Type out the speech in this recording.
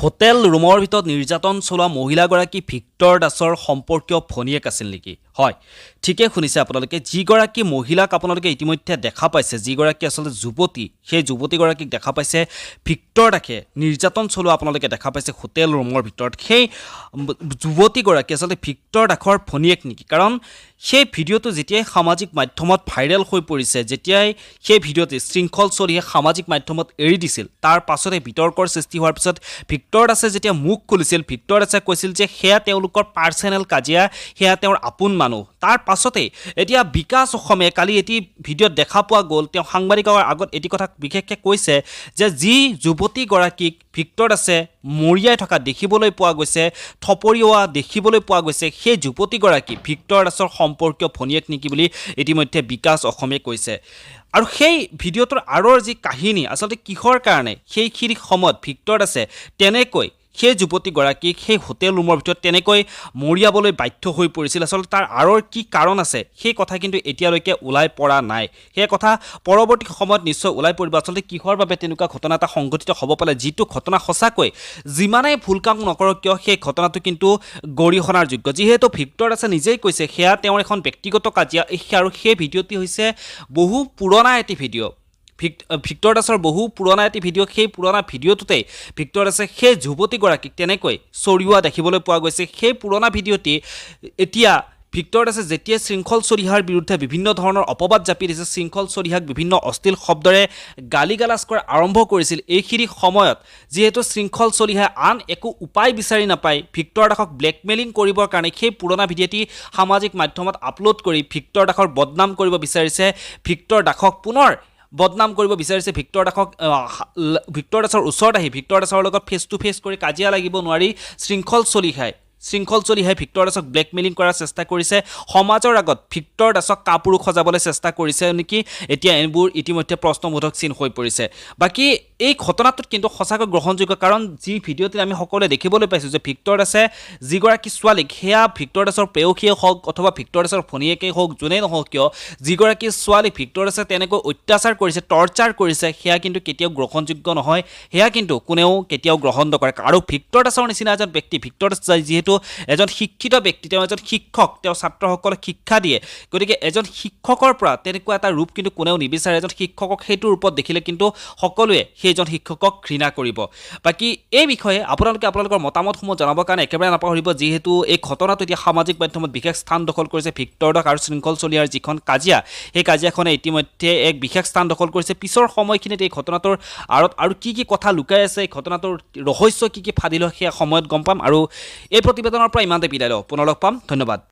Hotel ৰুমৰ ভিতৰত নিৰ্যাতন চলোৱা মহিলাগৰাকী ভিক্টৰ দাসৰ সম্পৰ্কীয় ভনীয়েক আছিল নেকি? হয়, ঠিকে শুনিছে আপোনালোকে। যিগৰাকী মহিলাক আপোনালোকে ইতিমধ্যে দেখা পাইছে, যিগৰাকী আচলতে যুৱতী, সেই যুৱতীগৰাকীক দেখা পাইছে ভিক্টৰ দাসে নিৰ্যাতন চলোৱা আপোনালোকে দেখা পাইছে হোটেল ৰুমৰ ভিতৰত। সেই যুৱতীগৰাকী আচলতে ভিক্টৰ দাসৰ ভনীয়েক নেকি? কাৰণ সেই ভিডিঅ'টো যেতিয়াই সামাজিক মাধ্যমত ভাইৰেল হৈ পৰিছে, যেতিয়াই সেই ভিডিঅ'টো শৃংখল চলিহে সামাজিক মাধ্যমত এৰি দিছিল, তাৰ পাছতে বিতৰ্কৰ সৃষ্টি হোৱাৰ পিছত ভিক্টৰ দাসে যেতিয়া মুখ খুলিছিল, ভিক্টৰ দাসে কৈছিল যে সেয়া তেওঁলোকৰ পাৰ্চনেল কাজিয়া, সেয়া তেওঁৰ আপোন মানুহ। তাৰ পাছতে এতিয়া বিকাশ অসমে কালি এটি ভিডিঅ'ত দেখা পোৱা গ'ল, তেওঁ সাংবাদিকৰ আগত এটি কথা বিশেষকৈ কৈছে যে যি যুৱতীগৰাকীক ভিক্টৰ দাসে মৰিয়াই থকা দেখিবলৈ পোৱা গৈছে, থপৰিওৱা দেখিবলৈ পোৱা গৈছে, সেই যুৱতীগৰাকী ভিক্টৰ দাসৰ সম্পৰ্কীয় ভনীয়েক নেকি বুলি ইতিমধ্যে বিকাশ অসমে কৈছে। আৰু সেই ভিডিঅ'টোৰ আঁৰৰ যি কাহিনী, আচলতে কিহৰ কাৰণে সেইখিনি সময়ত ভিক্টৰ দাসে তেনেকৈ সেই যুৱতীগৰাকীক সেই হোটেল ৰুমৰ ভিতৰত তেনেকৈ মৰিয়াবলৈ বাধ্য হৈ পৰিছিল, আচলতে তাৰ আঁৰৰ কি কাৰণ আছে সেই কথা কিন্তু এতিয়ালৈকে ওলাই পৰা নাই। সেই কথা পৰৱৰ্তী সময়ত নিশ্চয় ওলাই পৰিব, আচলতে কিহৰ বাবে তেনেকুৱা ঘটনা এটা সংঘটিত হ'ব পাৰে, যিটো ঘটনা সঁচাকৈ যিমানেই ভুল কাম নকৰক কিয় সেই ঘটনাটো কিন্তু গৰিহণাৰ যোগ্য। যিহেতু ভিক্টৰ দাসে নিজেই কৈছে সেয়া তেওঁৰ এখন ব্যক্তিগত কাজিয়া, আৰু সেই ভিডিঅ'টি হৈছে বহু পুৰণা এটি ভিডিঅ'। ভিক্টৰ দাসৰ বহু পুৰণা এটি ভিডিঅ'। সেই পুৰণা ভিডিঅ'টোতেই ভিক্টৰ দাসে সেই যুৱতীগৰাকীক তেনেকৈ চৰিওৱা দেখিবলৈ পোৱা গৈছে। সেই পুৰণা ভিডিঅ'টি এতিয়া ভিক্টৰ দাসে যেতিয়া শৃংখল চলিহাৰ বিৰুদ্ধে বিভিন্ন ধৰণৰ অপবাদ জাপি দিছে, শৃংখল চলিহাক বিভিন্ন অশ্লীল শব্দৰে গালি গালাজ কৰা আৰম্ভ কৰিছিল, এইখিনি সময়ত যিহেতু শৃংখল চলিহাই আন একো উপায় বিচাৰি নাপায় ভিক্টৰ দাসক ব্লেকমেইলিং কৰিবৰ কাৰণে সেই পুৰণা ভিডিঅ'টি সামাজিক মাধ্যমত আপলোড কৰি ভিক্টৰ দাসৰ বদনাম কৰিব বিচাৰিছে, ভিক্টৰ দাসক পুনৰ বদনাম কৰিব বিচাৰিছে। ভিক্টৰ দাসৰ ওচৰত আহি ভিক্টৰ দাসৰ লগত ফেচ টু ফেচ কৰি কাজিয়া লাগিব নোৱাৰি শৃংখল চলিহাই ভিক্টৰ দাসক ব্লেকমেইলিং কৰাৰ চেষ্টা কৰিছে, সমাজৰ আগত ভিক্টৰ দাসক কাপুৰুষ সজাবলৈ চেষ্টা কৰিছে নেকি, এতিয়া এইবোৰ ইতিমধ্যে প্ৰশ্নবোধক চিন হৈ পৰিছে। বাকী এই ঘটনাটোত কিন্তু সঁচাকৈ গ্ৰহণযোগ্য, কাৰণ যি ভিডিঅ'টিত আমি সকলোৱে দেখিবলৈ পাইছোঁ যে ভিক্টৰ দাসে যিগৰাকী ছোৱালীক, সেয়া ভিক্টৰ দাসৰ প্ৰেয়সীয়ে হওক অথবা ভিক্টৰ দাসৰ ভনীয়েকেই হওক, যোনেই নহওক কিয়, যিগৰাকী ছোৱালীক ভিক্টৰ দাসে তেনেকৈ অত্যাচাৰ কৰিছে, টৰ্চাৰ কৰিছে, সেয়া কিন্তু কেতিয়াও গ্ৰহণযোগ্য নহয়, সেয়া কিন্তু কোনেও কেতিয়াও গ্ৰহণ নকৰে। আৰু ভিক্টৰ দাসৰ নিচিনা এজন ব্যক্তি, ভিক্টৰ দাস যিহেতু এজন শিক্ষিত ব্যক্তি, তেওঁ এজন শিক্ষক, তেওঁ ছাত্ৰসকলক শিক্ষা দিয়ে, গতিকে এজন শিক্ষকৰ পৰা তেনেকুৱা এটা ৰূপ কিন্তু কোনেও নিবিচাৰে। এজন শিক্ষকক সেইটো ৰূপত দেখিলে কিন্তু সকলোৱে সেইজন শিক্ষকক ঘৃণা কৰিব। বাকী এই বিষয়ে আপোনালোকৰ মতামতসমূহ জনাবৰ কাৰণে একেবাৰে নাপাহৰিব, যিহেতু এই ঘটনাটো এতিয়া সামাজিক মাধ্যমত বিশেষ স্থান দখল কৰিছে। ভিক্টৰ দাস আৰু শৃংখল চলিহাৰ যিখন কাজিয়া, সেই কাজিয়াখনে ইতিমধ্যে এক বিশেষ স্থান দখল কৰিছে। পিছৰ সময়খিনিত এই ঘটনাটোৰ আঁৰত আৰু কি কি কথা লুকাই আছে, এই ঘটনাটোৰ ৰহস্য কি কি ফাদিল হয়, সেই সময়ত গম পাম। আৰু এই প্ৰতিবেদনৰ পৰা ইমানতে বিদায় লওঁ, পুনৰ লগ পাম, ধন্যবাদ।